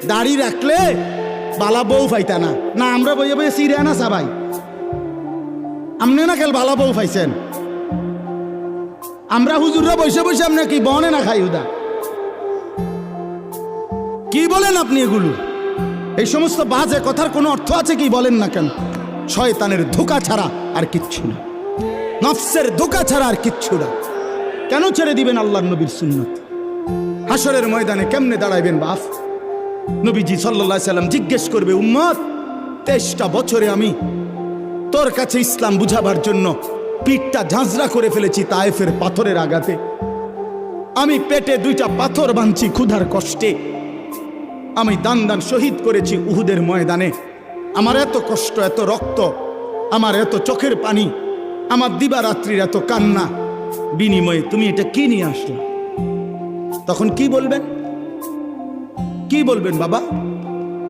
দাড়ি রাখলে বালা বউ পাইতা না। না আমরা বইয়ে বইয়ে সিরে না সবাই, আপনি না খেল বালা বউ পাইছেন। আমরা হুজুররা বসে বসে আপনি কি বনে না খাই উদা? কি বলেন আপনি এগুলো? এই সমস্ত বাজে কথার কোনো অর্থ আছে কি বলেন না কেন? শয়তানের ধোঁকা ছাড়া আর কিচ্ছু না, নফসের ধোঁকা ছাড়া আর কিচ্ছু না। কেন ছেড়ে দিবেন আল্লাহর নবীর সুন্নত? হাসরের ময়দানে কেমনে দাঁড়াইবেন বাপ? নবীজি সাল্লাল্লাহু আলাইহি সাল্লাম জিজ্ঞেস করবে, উম্মত 23টা বছরে আমি তোর কাছে ইসলাম বুঝাবার জন্য পিঠটা ঝাঁঝরা করে ফেলেছি তায়েফের পাথরের আঘাতে। আমি পেটে 2টা পাথর বাঁধছি ক্ষুধার কষ্টে। আমি দান দান শহীদ করেছি উহুদের ময়দানে। আমার এত কষ্ট, এত রক্ত, আমার এত চোখের পানি, আমার দিবারাত্রির এত কান্না, বিনিময়ে তুমি এটা কি নিয়ে আসলে? তখন কি বলবেন? কি বলবেন বাবা?